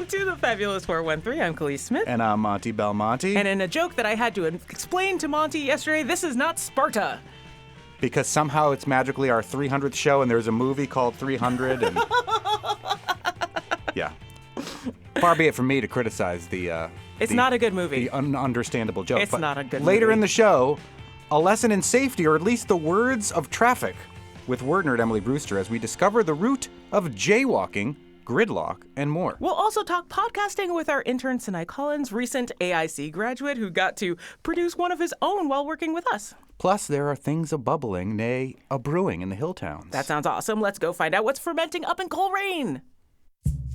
Welcome to the Fabulous 413. I'm Khalees Smith. And I'm Monty Belmonte. And in a joke that I had to explain to Monty yesterday, this is not Sparta. Because somehow it's magically our 300th show and there's a movie called 300 and... Yeah. Far be it from me to criticize It's not a good movie. The ununderstandable joke. It's but not a good later movie. in the show, a lesson in safety, or at least the words of traffic, with Word Nerd Emily Brewster as we discover the root of jaywalking, gridlock, and more. We'll also talk podcasting with our intern, Cenai Collins, recent AIC graduate who got to produce one of his own while working with us. Plus, there are things a-bubbling, nay, a-brewing in the hill towns. That sounds awesome. Let's go find out what's fermenting up in Colrain.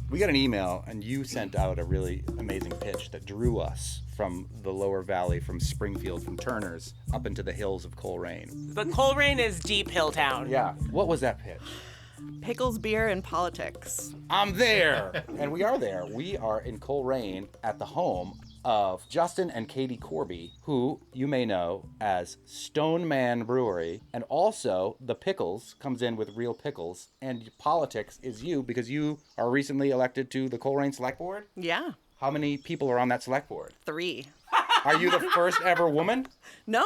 We got an email, and you sent out a really amazing pitch that drew us from the lower valley, from Springfield, from Turner's, up into the hills of Colrain. But Colrain is deep hill town. Yeah. What was that pitch? Pickles, beer, and politics. I'm there! And we are there. We are in Colrain at the home of Justin and Katie Korby, who you may know as Stone Man Brewery, and also the Pickles comes in with Real Pickles, and politics is you because you are recently elected to the Colrain Select Board. Yeah. How many people are on that select board? 3. Are you the first ever woman? No,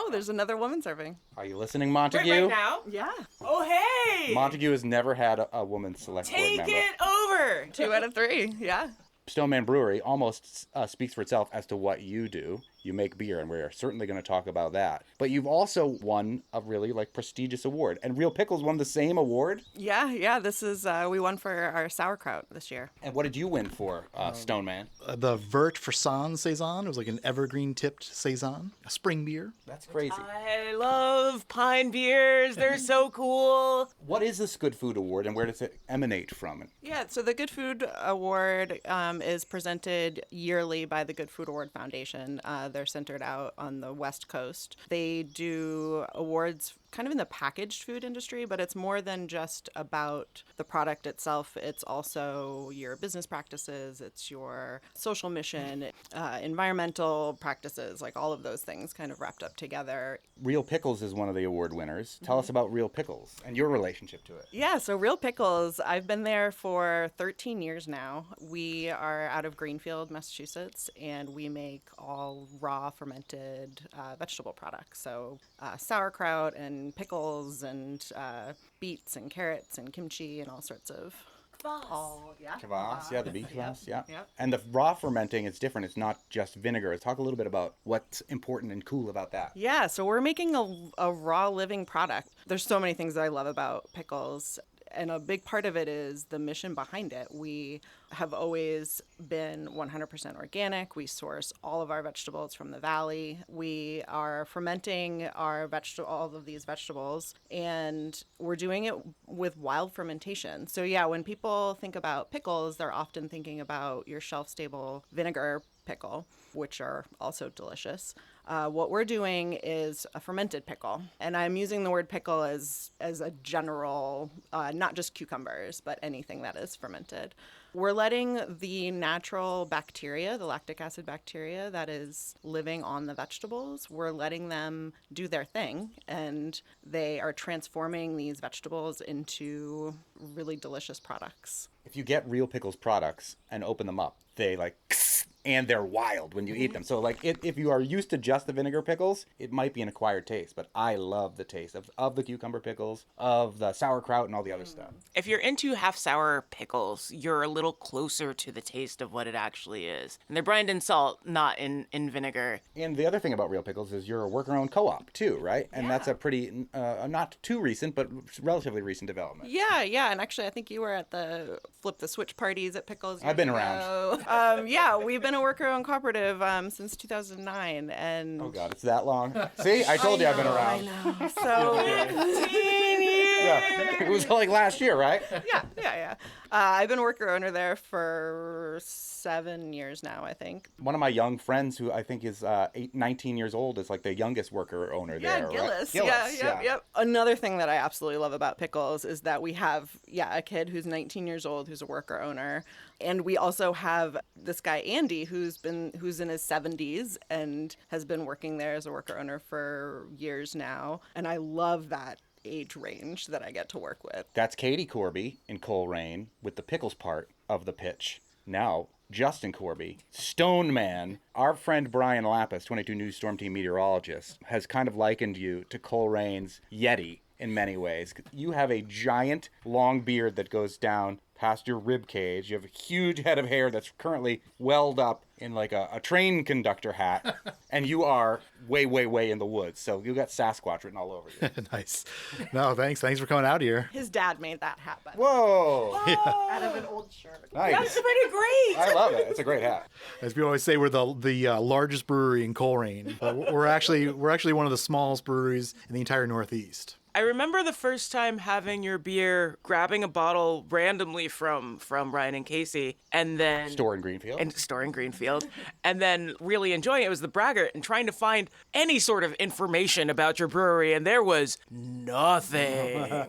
there's another woman serving. Are you listening, Montague? Right now? Yeah. Oh, hey! Montague has never had a woman select board member. Take it over! 2 out of 3, yeah. Stoneman Brewery almost speaks for itself as to what you do. You make beer, and we're certainly going to talk about that. But you've also won a really prestigious award, and Real Pickles won the same award. Yeah. This is we won for our sauerkraut this year. And what did you win for, Stoneman? The Vert for Saison. It was like an evergreen tipped Saison, a spring beer. That's crazy. I love pine beers. They're so cool. What is this Good Food Award, and where does it emanate from? Yeah, so the Good Food Award is presented yearly by the Good Food Award Foundation. They're centered out on the West Coast. They do awards kind of in the packaged food industry, but it's more than just about the product itself. It's also your business practices, it's your social mission, environmental practices, like all of those things kind of wrapped up together. Real Pickles is one of the award winners. Tell us about Real Pickles and your relationship to it. Yeah, so Real Pickles, I've been there for 13 years now. We are out of Greenfield, Massachusetts, and we make all raw fermented vegetable products. So sauerkraut and pickles and beets and carrots and kimchi and all sorts of... Kvass, the beet kvass, yeah. Yep. And the raw fermenting is different. It's not just vinegar. Talk a little bit about what's important and cool about that. Yeah, so we're making a raw living product. There's so many things that I love about pickles. And a big part of it is the mission behind it. We have always been 100% organic. We source all of our vegetables from the valley. We are fermenting all of these vegetables, and we're doing it with wild fermentation. So yeah, when people think about pickles, they're often thinking about your shelf-stable vinegar pickle, which are also delicious. What we're doing is a fermented pickle. And I'm using the word pickle as a general, not just cucumbers, but anything that is fermented. We're letting the natural bacteria, the lactic acid bacteria that is living on the vegetables, we're letting them do their thing. And they are transforming these vegetables into really delicious products. If you get Real Pickles products and open them up, they and they're wild when you eat them. So if you are used to just the vinegar pickles, it might be an acquired taste, but I love the taste of the cucumber pickles, of the sauerkraut and all the other stuff. If you're into half sour pickles, you're a little closer to the taste of what it actually is. And they're brined in salt, not in vinegar. And the other thing about Real Pickles is you're a worker-owned co-op too, right? And that's a pretty, not too recent, but relatively recent development. Yeah. And actually, I think you were at the Flip the Switch parties at Pickles. I've been around. Yeah, we've been a worker-owned cooperative since 2009. And oh, God, it's that long? See, I told you I've been around. I know. So, 15 years! Yeah. It was last year, right? Yeah. I've been worker owner there for 7 years now, I think. One of my young friends who I think is 19 years old is the youngest worker owner there, Gillis. right? Gillis. Yep. Another thing that I absolutely love about Pickles is that we have, a kid who's 19 years old who's a worker owner. And we also have this guy, Andy, who's in his 70s and has been working there as a worker owner for years now. And I love that age range that I get to work with. That's Katie Korby in Colrain with the pickles part of the pitch. now Justin Korby, Stone Man. Our friend Brian Lapis, 22 News Storm Team meteorologist, has kind of likened you to Colrain's Yeti in many ways. You have a giant long beard that goes down past your rib cage. You have a huge head of hair that's currently welled up in like a train conductor hat. And you are way, way, way in the woods. So you got Sasquatch written all over you. Nice. No, thanks for coming out here. His dad made that hat, by the way. Whoa. Out of an old shirt. Nice. That's pretty great. I love it. It's a great hat. As we always say, we're the largest brewery in Colrain. But we're actually one of the smallest breweries in the entire Northeast. I remember the first time having your beer, grabbing a bottle randomly from Ryan and Casey, and then Store in Greenfield. And then really enjoying it. It was the braggart and trying to find any sort of information about your brewery, and there was nothing.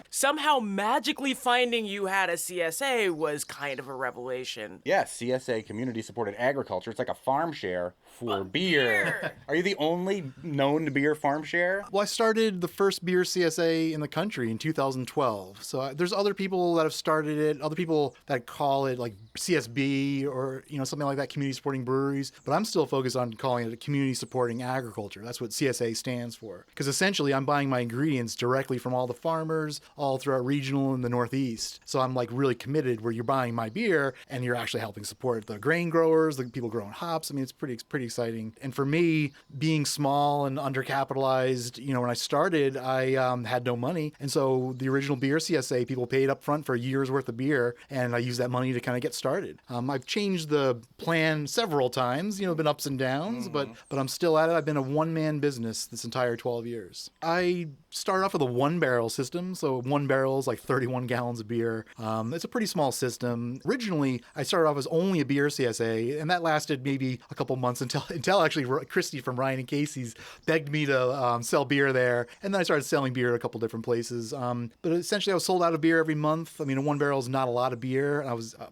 Somehow magically finding you had a CSA was kind of a revelation. Yes, CSA, Community Supported Agriculture. It's like a farm share for beer. Are you the only known beer farm share? Well, I started the first beer CSA in the country in 2012. So there's other people that have started it, other people that call it like CSB or something like that, community supporting breweries. But I'm still focused on calling it a community supporting agriculture. That's what CSA stands for. Because essentially I'm buying my ingredients directly from all the farmers all throughout regional and the Northeast. So I'm like really committed where you're buying my beer and you're actually helping support the grain growers, the people growing hops. I mean, it's pretty exciting. And for me, being small and undercapitalized, when I started, I had no money. And so the original beer CSA, people paid up front for a year's worth of beer. And I used that money to kind of get started. I've changed the plan several times, been ups and downs, but I'm still at it. I've been a one-man business this entire 12 years. I started off with a one-barrel system. So one barrel is like 31 gallons of beer. It's a pretty small system. Originally, I started off as only a beer CSA, and that lasted maybe a couple months until actually Christy from Ryan and Casey's begged me to sell beer there. And then I started selling beer at a couple different places. But essentially, I was sold out of beer every month. I mean, a one barrel is not a lot of beer.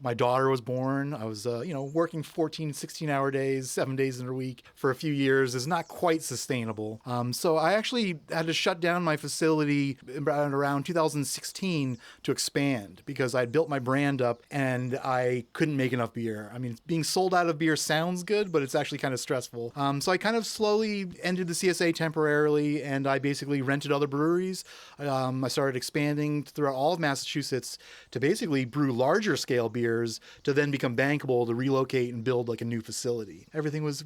My daughter was born. I was, working 14, 16-hour days, 7 days in a week for a few years is not quite sustainable. So I actually had to shut down my facility around 2016 to expand because I built my brand up and I couldn't make enough beer. I mean, being sold out of beer sounds good, but it's actually kind of stressful. So I kind of slowly ended the CSA temporarily and I basically rented other breweries. I started expanding throughout all of Massachusetts to basically brew larger scale beers to then become bankable to relocate and build like a new facility. Everything was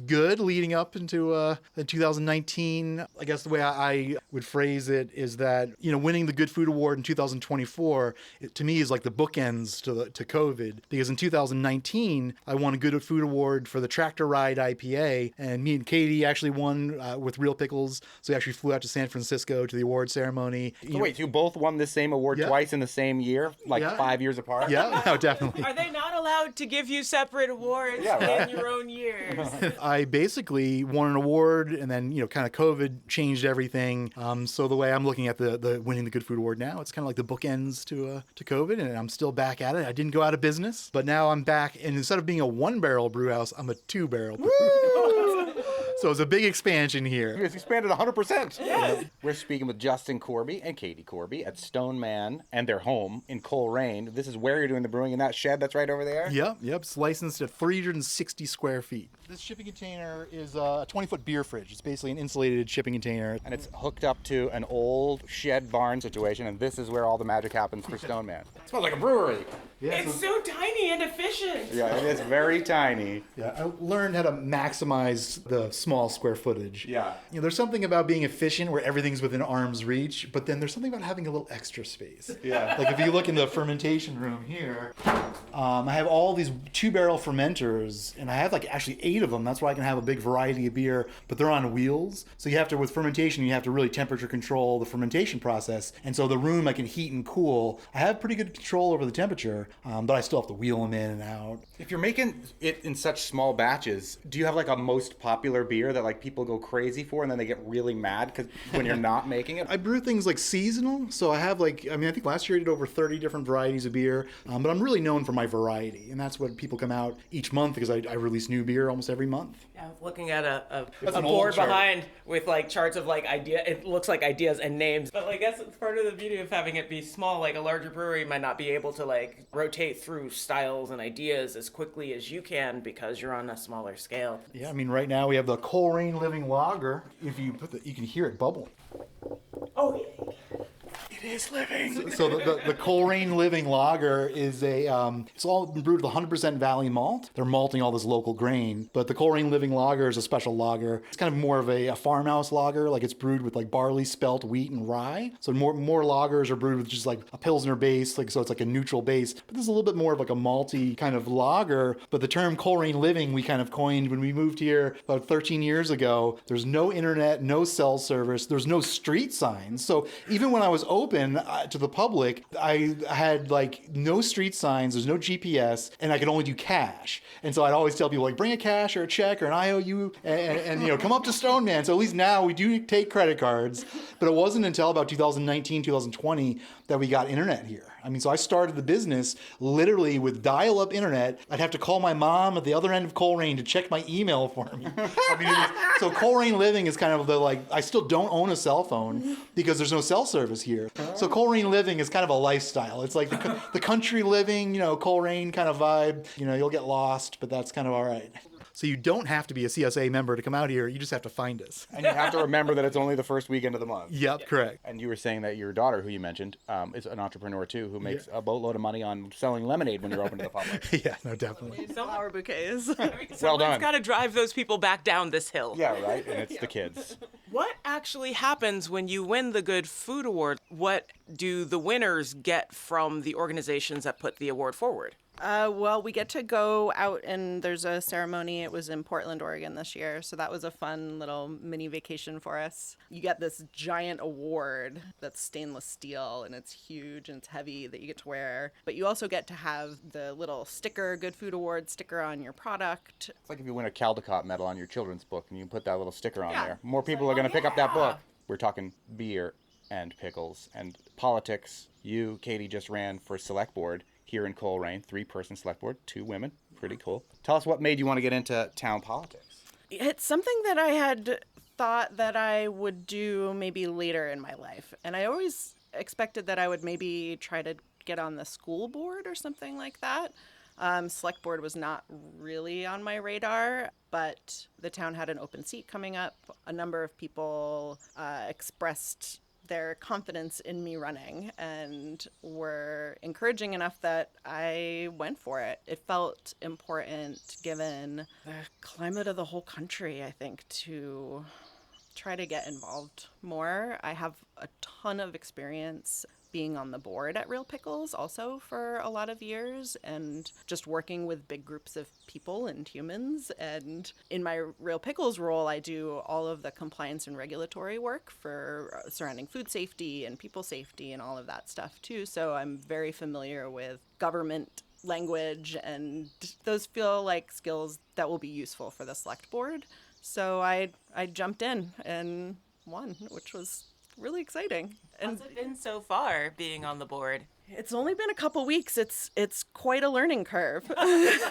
good leading up into 2019. I guess the way I would phrase it is that, winning the Good Food Award in 2024, to me is like the bookends to COVID, because in 2019, I won a Good Food Award for the Tractor Ride IPA, and me and Katie actually won with Real Pickles. So we actually flew out to San Francisco to the award ceremony. So wait, you both won the same award twice in the same year, like 5 years apart? Yeah, no, definitely. Are they not allowed to give you separate awards in your own years? I basically won an award, and then kind of COVID changed everything. So the way I'm looking at the winning the Good Food Award now, it's kind of like the bookends to COVID, and I'm still back at it. I didn't go out of business, but now I'm back, and instead of being a one-barrel brew house, I'm a two-barrel brew house. So it's a big expansion here. It's expanded 100%. Yes. We're speaking with Justin Korby and Katie Korby at Stone Man and their home in Colrain. This is where you're doing the brewing, in that shed that's right over there? Yep. It's licensed at 360 square feet. This shipping container is a 20-foot beer fridge. It's basically an insulated shipping container. And it's hooked up to an old shed barn situation, and this is where all the magic happens for Stone Man. It smells like a brewery. Yeah, It's so tiny and efficient. Yeah, it is very tiny. Yeah, I learned how to maximize the small square footage. Yeah. There's something about being efficient where everything's within arm's reach, but then there's something about having a little extra space. Yeah. Like if you look in the fermentation room here, I have all these 2-barrel fermenters, and I have like actually 8 of them. That's why I can have a big variety of beer, but they're on wheels. So you have to, with fermentation, you have to really temperature control the fermentation process. And so the room I can heat and cool. I have pretty good control over the temperature, but I still have to wheel them in and out. If you're making it in such small batches, do you have like a most popular beer beer that like people go crazy for and then they get really mad because when you're not making it? I brew things like seasonal, so I have like, I think last year I did over 30 different varieties of beer, but I'm really known for my variety, and that's what people come out each month because I release new beer almost every month. Yeah, I was looking at a That's an board old chart. behind with like charts of like it looks like ideas and names. But like, I guess it's part of the beauty of having it be small. Like a larger brewery might not be able to like rotate through styles and ideas as quickly as you can because you're on a smaller scale. Yeah, right now we have the Colrain Living Lager. If you put you can hear it bubbling. Oh, it is living. So the Colrain Living Lager is it's all brewed with 100% Valley malt. They're malting all this local grain, but the Colrain Living Lager is a special lager. It's kind of more of a farmhouse lager, like it's brewed with like barley, spelt, wheat, and rye. So more lagers are brewed with just like a Pilsner base, so it's like a neutral base. But this is a little bit more of like a malty kind of lager. But the term Colrain Living we kind of coined when we moved here about 13 years ago. There's no internet, no cell service, there's no street signs. So even when I was open to the public, I had like no street signs, there's no GPS, and I could only do cash. And so I'd always tell people like, bring a cash or a check or an IOU and come up to Stone Man. So at least now we do take credit cards, but it wasn't until about 2019, 2020 that we got internet here. So I started the business literally with dial-up internet. I'd have to call my mom at the other end of Colrain to check my email for me. So Colrain Living is kind of I still don't own a cell phone because there's no cell service here. So Colrain Living is kind of a lifestyle. It's like the country living, Colrain kind of vibe. You'll get lost, but that's kind of all right. So you don't have to be a CSA member to come out here. You just have to find us. And you have to remember that it's only the first weekend of the month. Yep, correct. And you were saying that your daughter, who you mentioned, is an entrepreneur too, who makes a boatload of money on selling lemonade when you're open to the public. Yeah, no, definitely. Flower bouquets. Well done. Someone's got to drive those people back down this hill. Yeah, right? And it's the kids. What actually happens when you win the Good Food Award? What do the winners get from the organizations that put the award forward? Well, we get to go out and there's a ceremony. It was in Portland, Oregon this year. So that was a fun little mini vacation for us. You get this giant award that's stainless steel and it's huge and it's heavy that you get to wear. But you also get to have the little sticker, Good Food Award sticker on your product. It's like if you win a Caldecott medal on your children's book and you put that little sticker on there. More people are going to pick up that book. We're talking beer and pickles and politics. You, Katie, just ran for select board here in Colrain, 3-person select board, 2 women. Pretty cool. Tell us what made you want to get into town politics. It's something that I had thought that I would do maybe later in my life. And I always expected that I would maybe try to get on the school board or something like that. Select board was not really on my radar, but the town had an open seat coming up. A number of people expressed their confidence in me running and were encouraging enough that I went for it. It felt important given the climate of the whole country, I think, to try to get involved more. I have a ton of experience being on the board at Real Pickles also for a lot of years and just working with big groups of people and humans. And in my Real Pickles role, I do all of the compliance and regulatory work for surrounding food safety and people safety and all of that stuff too. So I'm very familiar with government language and those feel like skills that will be useful for the select board. So I jumped in and won, which was really exciting. And How's it been so far being on the board? it's only been a couple weeks. It's quite a learning curve.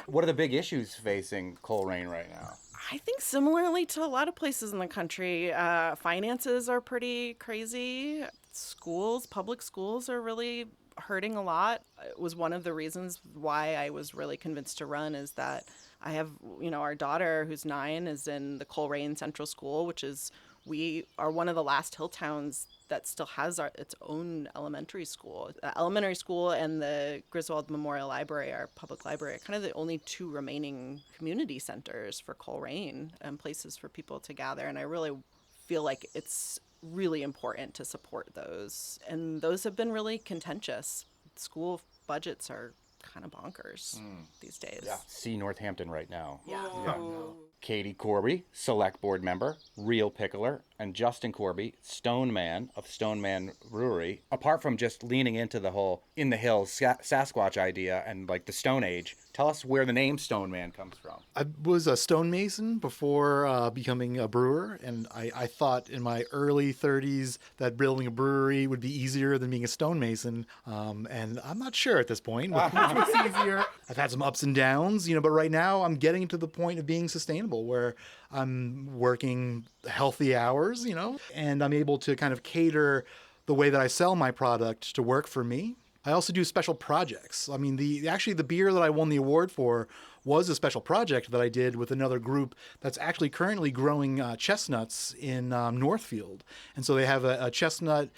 What are the big issues facing Colrain right now? I think similarly to a lot of places in the country, finances are pretty crazy. Public schools are really hurting a lot. It was one of the reasons why I was really convinced to run is that I have, our daughter who's 9 is in the Colrain Central School, we are one of the last hill towns that still has its own elementary school. Elementary school and the Griswold Memorial Library, our public library, are kind of the only 2 remaining community centers for Colrain and places for people to gather. And I really feel like it's really important to support those. And those have been really contentious. School budgets are kind of bonkers these days. Yeah. See Northampton right now. Yeah. Whoa. Katie Korby, select board member, real pickler, and Justin Korby, Stone Man of Stone Man Brewery. Apart from just leaning into the whole in the hills Sasquatch idea and like the Stone Age, tell us where the name Stone Man comes from. I was a stonemason before becoming a brewer, and I thought in my early 30s that building a brewery would be easier than being a stonemason, and I'm not sure at this point which was easier. I've had some ups and downs, but right now I'm getting to the point of being sustainable where I'm working healthy hours, and I'm able to kind of cater the way that I sell my product to work for me. I also do special projects. I mean, the beer that I won the award for was a special project that I did with another group that's actually currently growing chestnuts in Northfield. And so they have a chestnut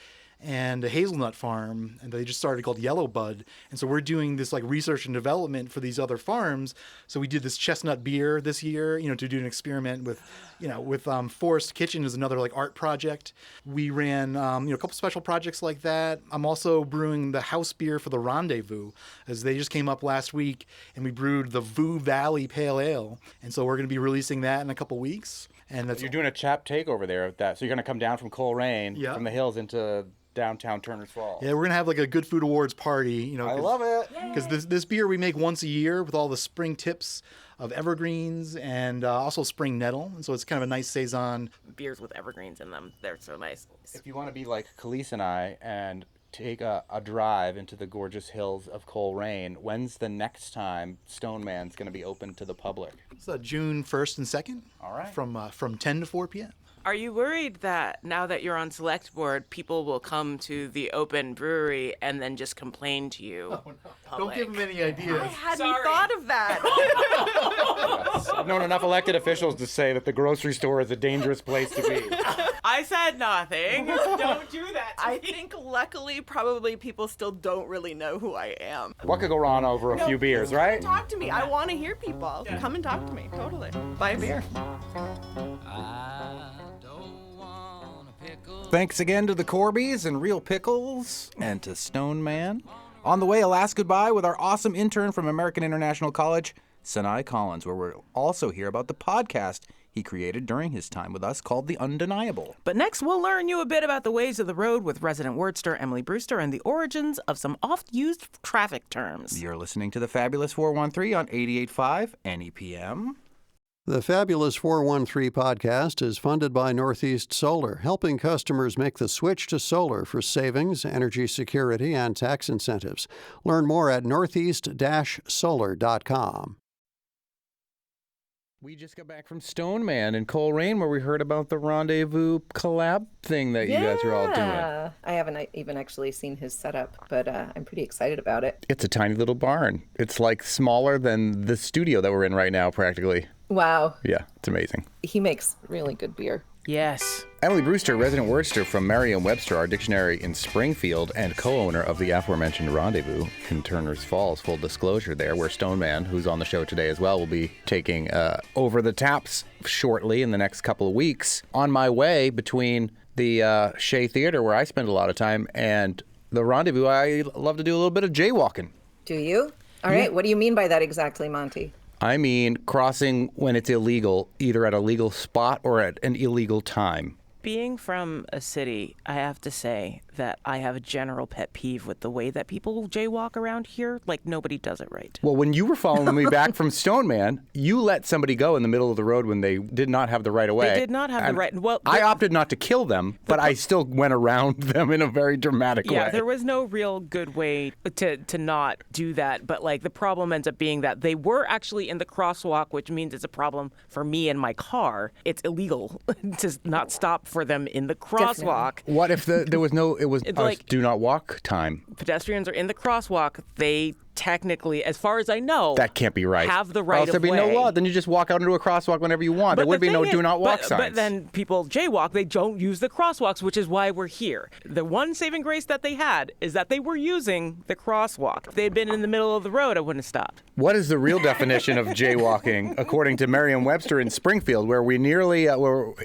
and a hazelnut farm, and they just started called Yellow Bud. And so we're doing this like research and development for these other farms. So we did this chestnut beer this year, to do an experiment with, Forest Kitchen is another like art project. We ran, a couple special projects like that. I'm also brewing the house beer for the Rendezvous, as they just came up last week, and we brewed the Voo Valley Pale Ale. And so we're going to be releasing that in a couple weeks. And that's You're doing a chap takeover there of that. So you're going to come down from Colrain, from the hills into downtown Turner's Falls. Yeah, we're gonna have like a Good Food Awards party. I love it. Because this beer we make once a year with all the spring tips of evergreens and also spring nettle, and so it's kind of a nice saison. Beers with evergreens in them, they're so nice. If you want to be like Khalees and I and take a drive into the gorgeous hills of Colrain, when's the next time Stone Man's going to be open to the public? It's June 1st and 2nd. All right. From 10 to 4 p.m. Are you worried that now that you're on select board, people will come to the open brewery and then just complain to you? Oh, no. Don't give them any ideas. I hadn't thought of that. Yes. I've known enough elected officials to say that the grocery store is a dangerous place to be. I said nothing. Don't do that to I me. think luckily probably people still don't really know who I am. What could go wrong over a few beers, right? Talk to me. I want to hear people. Come and talk to me. Totally. Buy a beer. Thanks again to the Korbys and Real Pickles and to Stone Man. On the way, a last goodbye with our awesome intern from American International College, Cenai Collins, where we'll also hear about the podcast he created during his time with us called The Undeniable. But next, we'll learn you a bit about the ways of the road with resident wordster Emily Brewster and the origins of some oft-used traffic terms. You're listening to the Fabulous 413 on 88.5 NEPM. The Fabulous 413 podcast is funded by Northeast Solar, helping customers make the switch to solar for savings, energy security, and tax incentives. Learn more at northeast-solar.com. We just got back from Stone Man in Colrain, where we heard about the Rendezvous collab thing that you guys are all doing. I haven't even actually seen his setup, but I'm pretty excited about it. It's a tiny little barn. It's like smaller than the studio that we're in right now, practically. Wow. Yeah, it's amazing. He makes really good beer. Yes. Emily Brewster, resident wordster from Merriam-Webster, our dictionary in Springfield, and co-owner of the aforementioned Rendezvous in Turner's Falls. Full disclosure there, where Stone Man, who's on the show today as well, will be taking over the taps shortly in the next couple of weeks. On my way between the Shea Theater, where I spend a lot of time, and the Rendezvous, I love to do a little bit of jaywalking. Do you? All right. What do you mean by that exactly, Monty? I mean crossing when it's illegal, either at a legal spot or at an illegal time. Being from a city, I have to say that I have a general pet peeve with the way that people jaywalk around here. Like, nobody does it right. Well, when you were following me back from Stone Man, you let somebody go in the middle of the road when they did not have the right of way. They did not have the right. Well, I opted not to kill them, but I still went around them in a very dramatic way. Yeah, there was no real good way to not do that. But like the problem ends up being that they were actually in the crosswalk, which means it's a problem for me and my car. It's illegal to not stop for them in the crosswalk. Definitely. What if there was no? It was like, do not walk time. Pedestrians are in the crosswalk. They technically, as far as I know, That can't be right. have the Or right else of there'd be way. no law. Then you just walk out into a crosswalk whenever you want. There would be no do not walk signs. But then people jaywalk. They don't use the crosswalks, which is why we're here. The one saving grace that they had is that they were using the crosswalk. If they had been in the middle of the road, I wouldn't have stopped. What is the real definition of jaywalking, according to Merriam-Webster in Springfield, where we nearly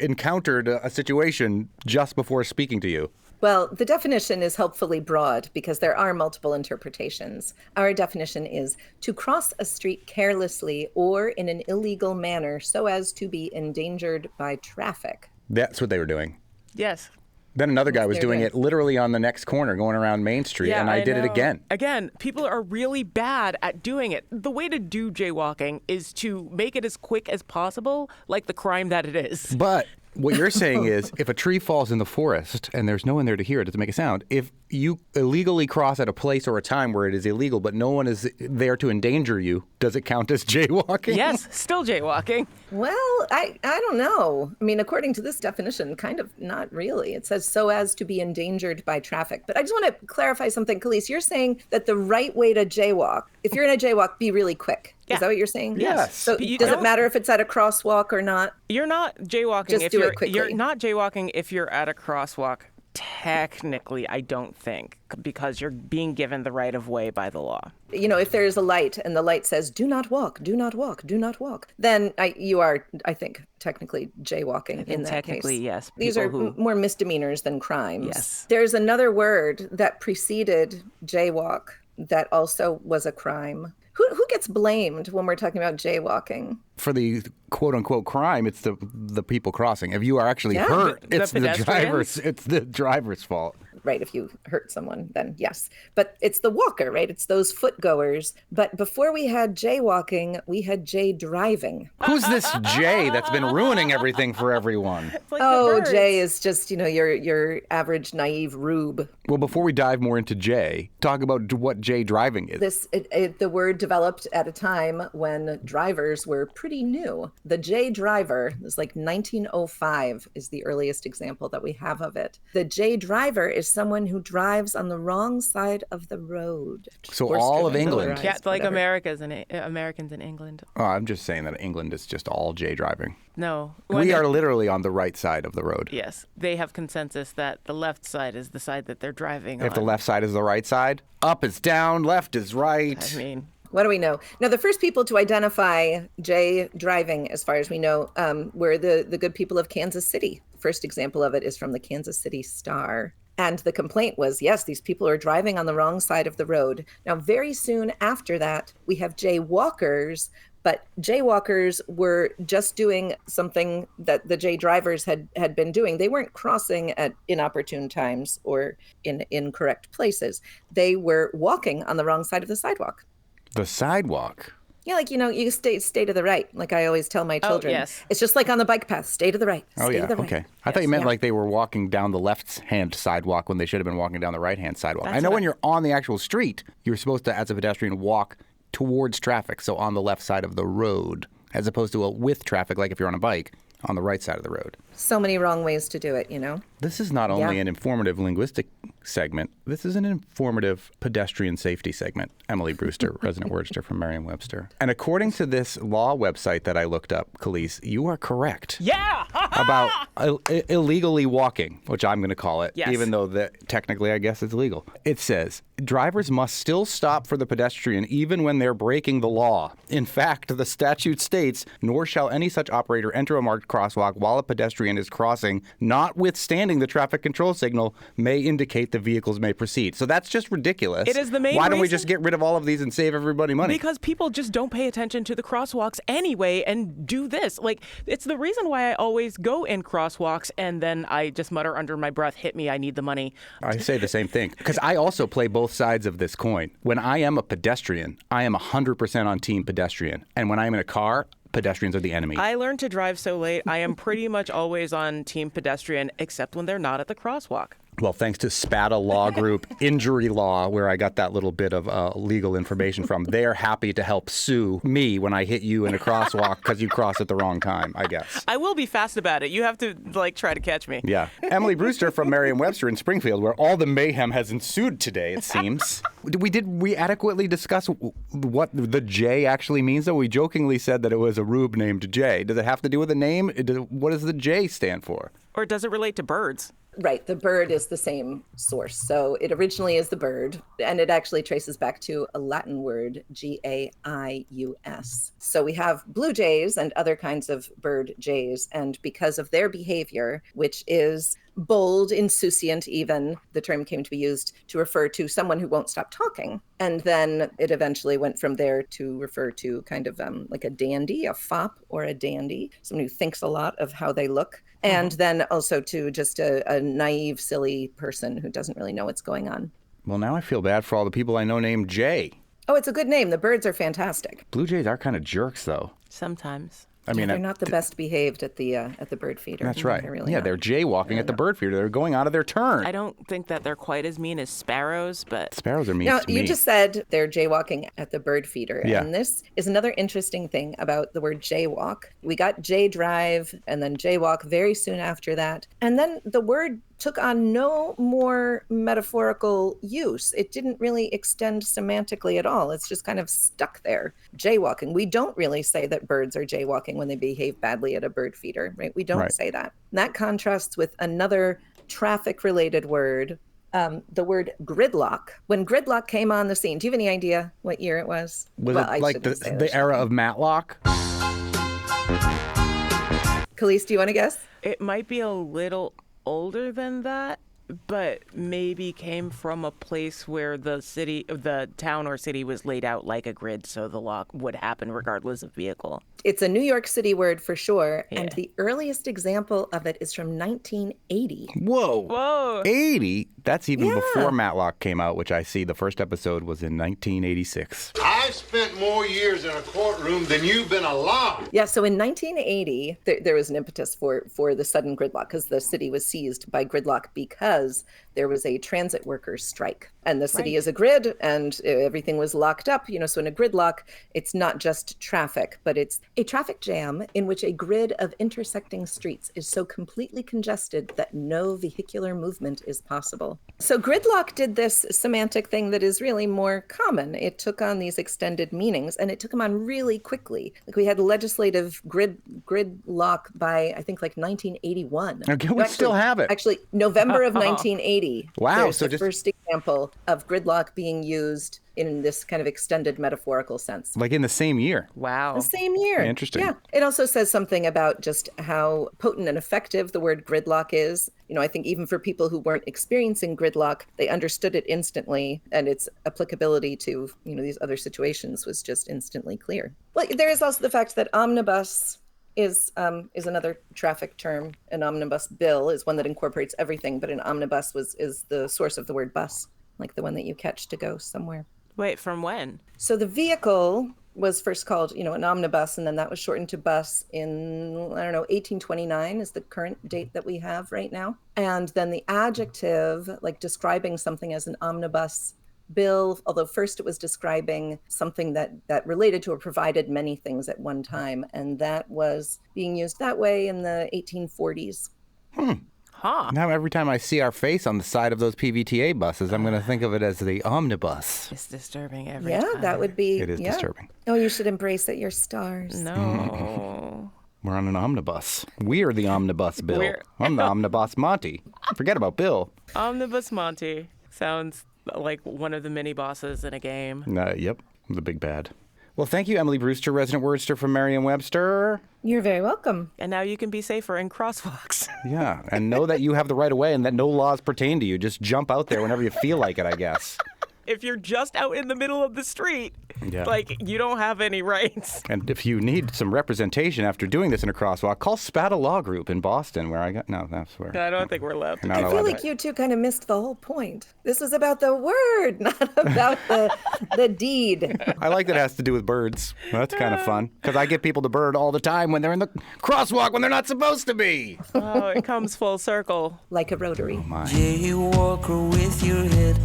encountered a situation just before speaking to you? Well, the definition is helpfully broad because there are multiple interpretations. Our definition is to cross a street carelessly or in an illegal manner so as to be endangered by traffic. That's what they were doing. Yes. Then another guy was they're doing doing. it literally on the next corner going around Main Street, and I did it know. again. Again, people are really bad at doing it. The way to do jaywalking is to make it as quick as possible, like the crime that it is. But what you're saying is, if a tree falls in the forest and there's no one there to hear it, doesn't make a sound. If you illegally cross at a place or a time where it is illegal, but no one is there to endanger you, does it count as jaywalking? Yes, still jaywalking. Well, I don't know. I mean, according to this definition, kind of not really. It says so as to be endangered by traffic. But I just want to clarify something, Khalees. You're saying that the right way to jaywalk, if you're in a jaywalk, be really quick. Yeah. Is that what you're saying? Yes. So But you does it don't- matter if it's at a crosswalk or not? You're not jaywalking Just if do it you're quickly. you're not jaywalking if you're at a crosswalk. Technically, I don't think, because you're being given the right of way by the law. You know, if there's a light and the light says, do not walk, do not walk, do not walk, then you are, I think, technically jaywalking in that technically, case. yes. These People are more misdemeanors than crimes. Yes. There's another word that preceded jaywalk that also was a crime. Who gets blamed when we're talking about jaywalking? For the quote unquote crime, it's the people crossing. If you are actually Yeah. hurt, The it's the pedestrians? driver's fault. Right, if you hurt someone, then yes. But it's the walker, right? It's those foot goers. But before we had jaywalking, we had jay driving. Who's this Jay that's been ruining everything for everyone? It's like the Oh, birds. Jay is just, your average naive rube. Well, before we dive more into Jay, talk about what Jay driving is. The word developed at a time when drivers were pretty new. The J driver is like 1905 is the earliest example that we have of it. The J driver is someone who drives on the wrong side of the road. So Or all of stripping England. motorized, Yeah, like whatever. Americans in England. Oh, I'm just saying that England is just all Jay driving. No. We are literally on the right side of the road. Yes, they have consensus that the left side is the side that they're driving If the on. left side is the right side, up is down, left is right. I mean, What do we know? Now, the first people to identify J driving, as far as we know, were the good people of Kansas City. First example of it is from the Kansas City Star. And the complaint was, yes, these people are driving on the wrong side of the road. Now, very soon after that, we have jaywalkers, but jaywalkers were just doing something that the J drivers had been doing. They weren't crossing at inopportune times or in incorrect places. They were walking on the wrong side of the sidewalk. The sidewalk. Yeah, like, you stay to the right, like I always tell my children. yes. It's just like on the bike path, stay to the right. Oh, stay yeah. to the right. Okay. I thought you meant Yeah. like they were walking down the left-hand sidewalk when they should have been walking down the right-hand sidewalk. I That's know what when you're on the actual street, you're supposed to, as a pedestrian, walk towards traffic, so on the left side of the road, as opposed to with traffic, like if you're on a bike, on the right side of the road. So many wrong ways to do it, This is not only Yeah. an informative linguistic segment, this is an informative pedestrian safety segment. Emily Brewster, resident wordster from Merriam-Webster. And according to this law website that I looked up, Khalees, you are correct yeah. about illegally walking, which I'm going to call it, Yes. even though that technically I guess it's legal. It says, drivers must still stop for the pedestrian even when they're breaking the law. In fact, the statute states, nor shall any such operator enter a marked crosswalk while a pedestrian is crossing, notwithstanding the traffic control signal may indicate the vehicles may proceed. So that's just ridiculous. It is the main Why don't we reason- just get rid of all of these and save everybody money? Because people just don't pay attention to the crosswalks anyway and do this. Like, it's the reason why I always go in crosswalks and then I just mutter under my breath, hit me, I need the money. I say the same thing because I also play both sides of this coin. When I am a pedestrian, I am 100% on team pedestrian. And when I'm in a car, pedestrians are the enemy. I learned to drive so late, I am pretty much always on team pedestrian, except when they're not at the crosswalk. Well, thanks to Spada Law Group, Injury Law, where I got that little bit of legal information from, they're happy to help sue me when I hit you in a crosswalk because you crossed at the wrong time, I guess. I will be fast about it. You have to, try to catch me. Yeah. Emily Brewster from Merriam-Webster in Springfield, where all the mayhem has ensued today, it seems. Did we adequately discuss what the J actually means, though? We jokingly said that it was a rube named J. Does it have to do with the name? What does the J stand for? Or does it relate to birds? Right, the bird is the same source. So it originally is the bird, and it actually traces back to a Latin word, Gaius. So we have blue jays and other kinds of bird jays, and because of their behavior, which is bold, insouciant even, the term came to be used to refer to someone who won't stop talking. And then it eventually went from there to refer to kind of like a dandy, a fop or a dandy, someone who thinks a lot of how they look. And then also to just a naive, silly person who doesn't really know what's going on. Well, now I feel bad for all the people I know named Jay. Oh, it's a good name. The birds are fantastic. Blue jays are kind of jerks, though. Sometimes. I mean, They're not the best behaved at the bird feeder. That's right. They're really Yeah, not. they're jaywalking at the bird feeder. They're going out of their turn. I don't think that they're quite as mean as sparrows, but Sparrows are mean Now, to you me. just said they're jaywalking at the bird feeder. Yeah. And this is another interesting thing about the word jaywalk. We got jay drive and then jaywalk very soon after that. And then the word took on no more metaphorical use. It didn't really extend semantically at all. It's just kind of stuck there. Jaywalking. We don't really say that birds are jaywalking when they behave badly at a bird feeder, right? We don't Right. say that. And that contrasts with another traffic-related word, the word gridlock. When gridlock came on the scene, do you have any idea what year it was? Was Well, I it like shouldn't say that, the era of Matlock? Khalees, do you want to guess? it might be a little older than that, but maybe came from a place where the town or city was laid out like a grid, so the lock would happen regardless of vehicle. It's a New York City word for sure, and Yeah. the earliest example of it is from 1980. Whoa. Whoa. 80? That's even Yeah. before Matlock came out, which I see the first episode was in 1986. I've spent more years in a courtroom than you've been alive. Yeah, so in 1980, there was an impetus for the sudden gridlock because the city was seized by gridlock because there was a transit workers strike. And the city is a grid and everything was locked up. So in a gridlock, it's not just traffic, but it's a traffic jam in which a grid of intersecting streets is so completely congested that no vehicular movement is possible. So gridlock did this semantic thing that is really more common. It took on these extended meanings and it took them on really quickly. Like we had legislative gridlock by, I think, like 1981. Okay, we still have it. Actually, November of 1980. Wow, There's so the just- first example of gridlock being used in this kind of extended metaphorical sense. Like in the same year. Wow. The same year. Interesting. Yeah. It also says something about just how potent and effective the word gridlock is. I think even for people who weren't experiencing gridlock, they understood it instantly, and its applicability to, these other situations was just instantly clear. Well, there is also the fact that omnibus is another traffic term. An omnibus bill is one that incorporates everything, but an omnibus is the source of the word bus, like the one that you catch to go somewhere. Wait, from when? So the vehicle was first called, an omnibus, and then that was shortened to bus in, 1829 is the current date that we have right now. And then the adjective, like describing something as an omnibus bill, although first it was describing something that related to or provided many things at one time. And that was being used that way in the 1840s. Huh. Now every time I see our face on the side of those PVTA buses, I'm going to think of it as the omnibus. It's disturbing every Yeah, time. that would be. It is yeah. disturbing. Oh, you should embrace that you're stars. No. We're on an omnibus. We're the omnibus, Bill. We're- I'm the omnibus Monty. Forget about Bill. Omnibus Monty sounds like one of the mini bosses in a game. Yep, the big bad. Well, thank you, Emily Brewster, resident wordster from Merriam-Webster. You're very welcome. And now you can be safer in crosswalks. Yeah, and know that you have the right of way and that no laws pertain to you. Just jump out there whenever you feel like it, I guess. If you're just out in the middle of the street, Yeah. you don't have any rights. And if you need some representation after doing this in a crosswalk, call Spada Law Group in Boston, where I got... No, that's where... I don't think we're allowed to. Not I feel allowed like to- you two kind of missed the whole point. This was about the word, not about the deed. I like that it has to do with birds. That's kind of fun. Because I get people to bird all the time when they're in the crosswalk when they're not supposed to be. Oh, it comes full circle. Like a rotary. Jaywalker with your head.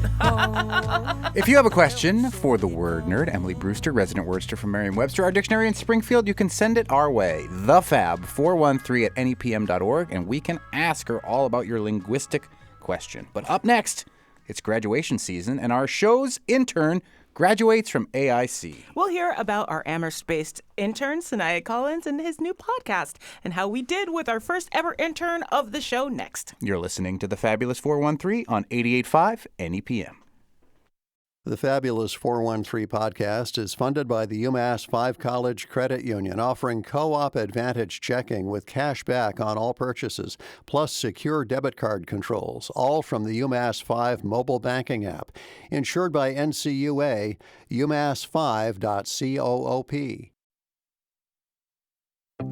If you have a question for the Word Nerd, Emily Brewster, resident wordster from Merriam-Webster, our dictionary in Springfield, you can send it our way, thefab413@nepm.org, and we can ask her all about your linguistic question. But up next, it's graduation season, and our show's intern graduates from AIC. We'll hear about our Amherst-based intern, Cenai Collins, and his new podcast, and how we did with our first ever intern of the show next. You're listening to the Fabulous 413 on 88.5 NEPM. The Fabulous 413 podcast is funded by the UMass 5 College Credit Union, offering co-op advantage checking with cash back on all purchases, plus secure debit card controls, all from the UMass 5 mobile banking app. Insured by NCUA, UMass5.coop.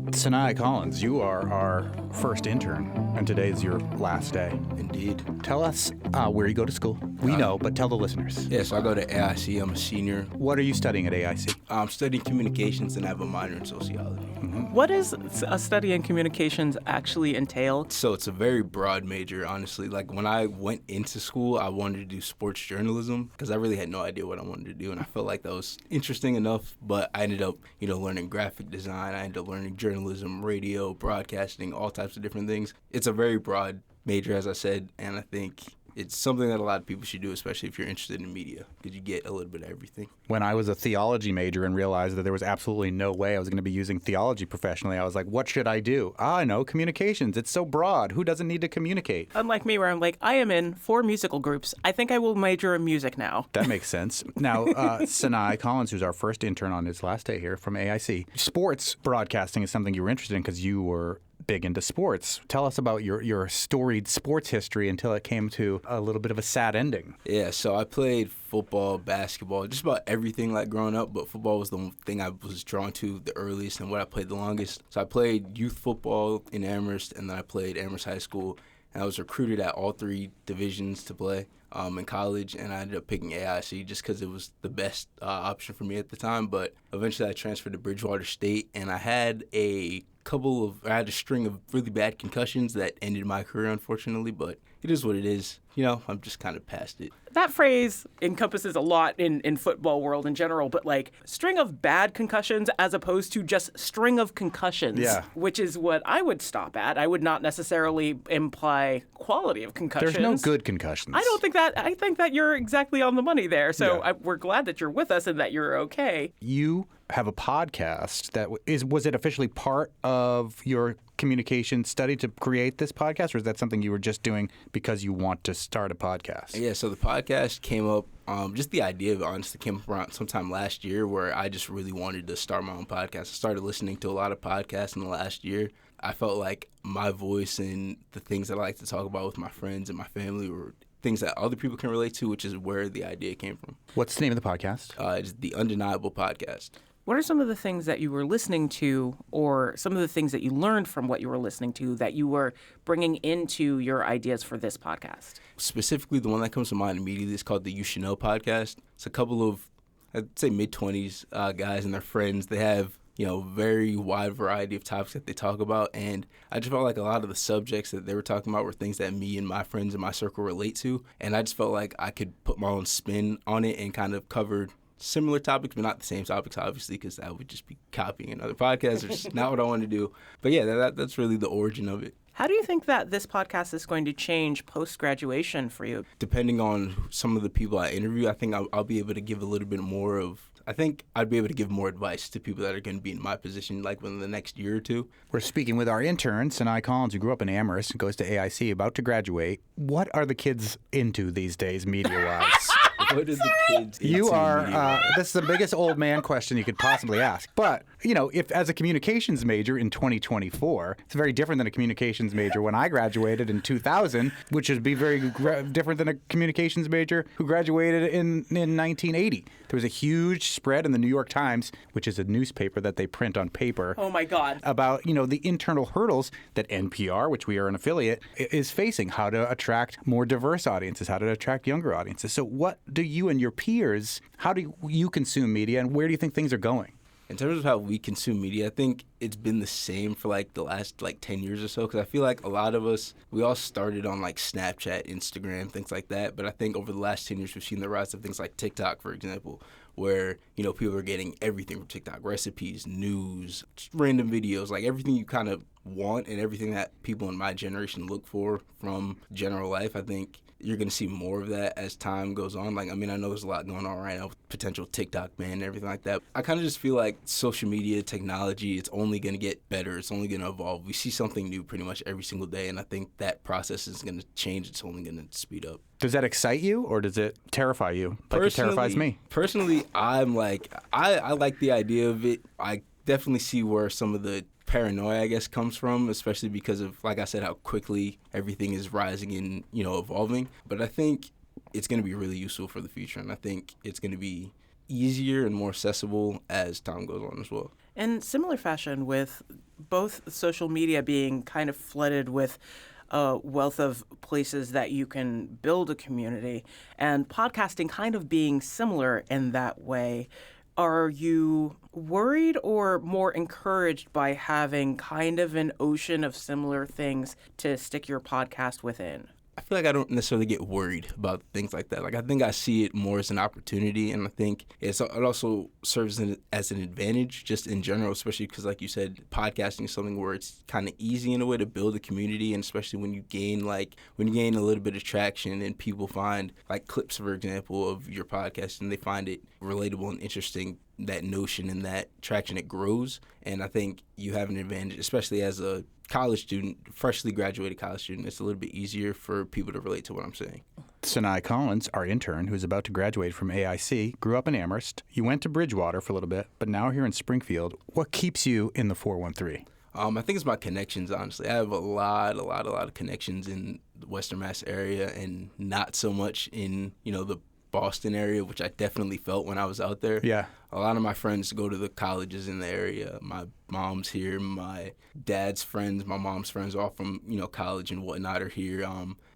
Cenai Collins, you are our first intern, and today is your last day. Indeed. Tell us where you go to school. We know, but tell the listeners. Yeah, so I go to AIC. I'm a senior. What are you studying at AIC? I'm studying communications and I have a minor in sociology. What does a study in communications actually entail? So it's a very broad major, honestly. Like when I went into school, I wanted to do sports journalism because I really had no idea what I wanted to do, and I felt like that was interesting enough. But I ended up, learning graphic design. I ended up learning journalism, radio, broadcasting, all types of different things. It's a very broad major, as I said, and I think it's something that a lot of people should do, especially if you're interested in media, because you get a little bit of everything. When I was a theology major and realized that there was absolutely no way I was going to be using theology professionally, I was like, what should I do? I know, communications. It's so broad. Who doesn't need to communicate? Unlike me, where I'm like, I am in 4 musical groups. I think I will major in music now. That makes sense. Now, Cenai Collins, who's our first intern on his last day here from AIC, sports broadcasting is something you were interested in because you were big into sports. Tell us about your storied sports history until it came to a little bit of a sad ending. Yeah, so I played football, basketball, just about everything like growing up, but football was the thing I was drawn to the earliest and what I played the longest. So I played youth football in Amherst, and then I played Amherst High School, and I was recruited at all 3 divisions to play in college, and I ended up picking AIC just because it was the best option for me at the time. But eventually I transferred to Bridgewater State, and I had a string of really bad concussions that ended my career, unfortunately, but it is what it is. I'm just kind of past it. That phrase encompasses a lot in football world in general, but like string of bad concussions as opposed to just string of concussions, which is what I would stop at. I would not necessarily imply quality of concussions. There's no good concussions. I don't think that. I think that you're exactly on the money there. So we're glad that you're with us and that you're okay. You have a podcast that was it officially part of your communication study to create this podcast, or is that something you were just doing because you want to start a podcast? Yeah, so the podcast came up, just the idea of it honestly came up around sometime last year where I just really wanted to start my own podcast. I started listening to a lot of podcasts in the last year. I felt like my voice and the things that I like to talk about with my friends and my family were things that other people can relate to, which is where the idea came from. What's the name of the podcast? It's The Undeniable Podcast. What are some of the things that you were listening to, or some of the things that you learned from what you were listening to that you were bringing into your ideas for this podcast? Specifically, the one that comes to mind immediately is called the You Should Know Podcast. It's a couple of, I'd say, mid-20s guys and their friends. They have, very wide variety of topics that they talk about, and I just felt like a lot of the subjects that they were talking about were things that me and my friends in my circle relate to, and I just felt like I could put my own spin on it and kind of cover similar topics, but not the same topics, obviously, because that would just be copying another podcast, which is not what I want to do. But yeah, that's really the origin of it. How do you think that this podcast is going to change post-graduation for you? Depending on some of the people I interview, I think I'll be able to give a little bit more of, I think I'd be able to give more advice to people that are going to be in my position, like within the next year or two. We're speaking with our intern, Cenai Collins, who grew up in Amherst and goes to AIC, about to graduate. What are the kids into these days, media-wise? What are the kids into? You are, this is the biggest old man question you could possibly ask. But, if as a communications major in 2024, it's very different than a communications major when I graduated in 2000, which would be very different than a communications major who graduated in 1980. There was a huge spread in the New York Times, which is a newspaper that they print on paper. Oh, my God. About, the internal hurdles that NPR, which we are an affiliate, is facing. How to attract more diverse audiences, how to attract younger audiences. So what do you and your peers, how do you consume media, and where do you think things are going? In terms of how we consume media, I think it's been the same for the last 10 years or so, because I feel like a lot of us, we all started on Snapchat, Instagram, things like that, but I think over the last 10 years we've seen the rise of things like TikTok, for example, where, people are getting everything from TikTok, recipes, news, just random videos, everything you kind of want and everything that people in my generation look for from general life. I think you're going to see more of that as time goes on. I know there's a lot going on right now with potential TikTok ban and everything like that. I kind of just feel like social media, technology, it's only going to get better. It's only going to evolve. We see something new pretty much every single day, and I think that process is going to change. It's only going to speed up. Does that excite you, or does it terrify you? It terrifies me. Personally, I'm I like the idea of it. I definitely see where some of the paranoia, I guess, comes from, especially because of, like I said, how quickly everything is rising and, evolving. But I think it's going to be really useful for the future, and I think it's going to be easier and more accessible as time goes on as well. In similar fashion, with both social media being kind of flooded with a wealth of places that you can build a community, and podcasting kind of being similar in that way, are you worried or more encouraged by having kind of an ocean of similar things to stick your podcast within? I feel like I don't necessarily get worried about things like that. Like, I think I see it more as an opportunity, and I think it also serves as an advantage just in general, especially because, like you said, podcasting is something where it's kind of easy in a way to build a community, and especially when you gain a little bit of traction and people find, like, clips, for example, of your podcast, and they find it relatable and interesting, that notion and that traction, it grows. And I think you have an advantage, especially as a college student, freshly graduated college student. It's a little bit easier for people to relate to what I'm saying. Cenai Collins, our intern, who's about to graduate from AIC, grew up in Amherst. You went to Bridgewater for a little bit, but now here in Springfield. What keeps you in the 413? I think it's my connections, honestly. I have a lot of connections in the Western Mass area, and not so much in, the Boston area, which I definitely felt when I was out there. Yeah. A lot of my friends go to the colleges in the area. My mom's here. My dad's friends, my mom's friends, all from, college and whatnot, are here.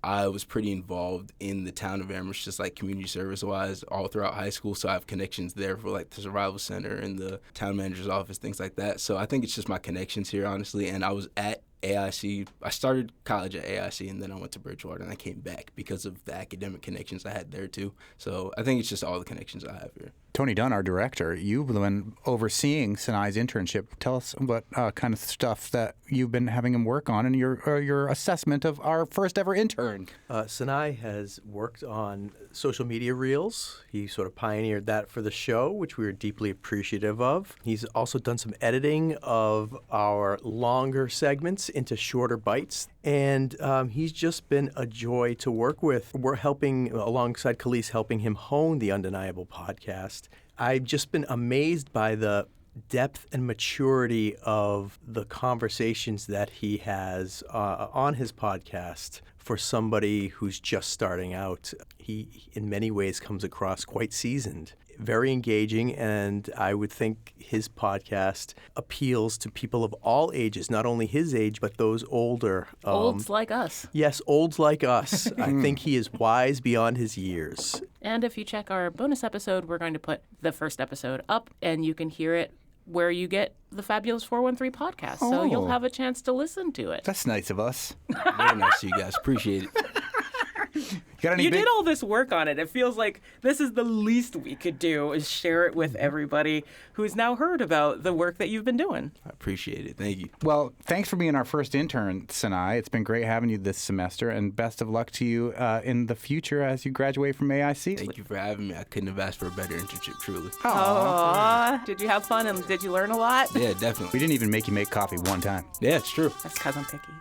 I was pretty involved in the town of Amherst, just like community service-wise, all throughout high school. So I have connections there for, like, the survival center and the town manager's office, things like that. So I think it's just my connections here, honestly. And I was at AIC. I started college at AIC, and then I went to Bridgewater, and I came back because of the academic connections I had there, too. So I think it's just all the connections I have here. Tony Dunn, our director, you've been overseeing Cenai's internship. Tell us what kind of stuff that you've been having him work on, and your assessment of our first ever intern. Cenai has worked on social media reels. He sort of pioneered that for the show, which we were deeply appreciative of. He's also done some editing of our longer segments into shorter bites. And he's just been a joy to work with. We're helping, alongside Khalees, helping him hone the Undeniable podcast. I've just been amazed by the depth and maturity of the conversations that he has on his podcast for somebody who's just starting out. He, in many ways, comes across quite seasoned. Very engaging, and I would think his podcast appeals to people of all ages, not only his age, but those older. Olds like us. Yes, olds like us. I think he is wise beyond his years. And if you check our bonus episode, we're going to put the first episode up, and you can hear it where you get the Fabulous 413 podcast. So you'll have a chance to listen to it. That's nice of us. Very nice to you guys. Appreciate it. You did all this work on it. It feels like this is the least we could do, is share it with everybody who's now heard about the work that you've been doing. I appreciate it. Thank you. Well, thanks for being our first intern, Cenai. It's been great having you this semester, and best of luck to you in the future as you graduate from AIC. Thank you for having me. I couldn't have asked for a better internship, truly. Aww. Did you have fun, and did you learn a lot? Yeah, definitely. We didn't even make you make coffee one time. Yeah, it's true. That's because I'm picky.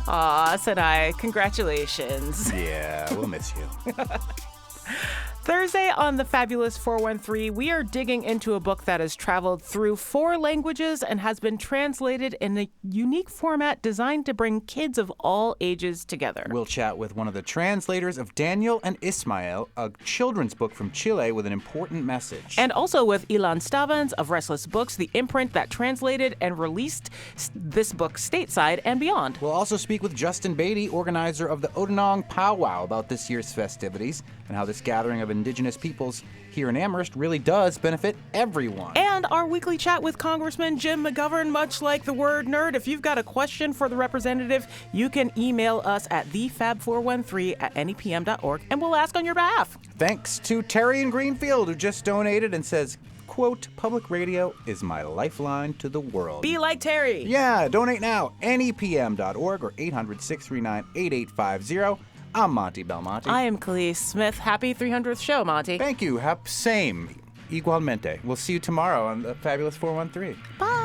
Aw, Cenai, congratulations. Yeah, we'll miss you. Thursday on the Fabulous 413, we are digging into a book that has traveled through 4 languages and has been translated in a unique format designed to bring kids of all ages together. We'll chat with one of the translators of Daniel and Ismael, a children's book from Chile with an important message. And also with Ilan Stavans of Restless Books, the imprint that translated and released this book stateside and beyond. We'll also speak with Justin Beatty, organizer of the Odinong Powwow, about this year's festivities and how this gathering of indigenous peoples here in Amherst really does benefit everyone. And our weekly chat with Congressman Jim McGovern, much like the Word Nerd. If you've got a question for the representative, you can email us at thefab413@nepm.org, and we'll ask on your behalf. Thanks to Terry in Greenfield, who just donated and says, quote, "Public radio is my lifeline to the world." Be like Terry. Yeah, donate now. nepm.org or 800-639-8850. I'm Monty Belmonte. I am Khalees Smith. Happy 300th show, Monty. Thank you. Same. Igualmente. We'll see you tomorrow on the Fabulous 413. Bye.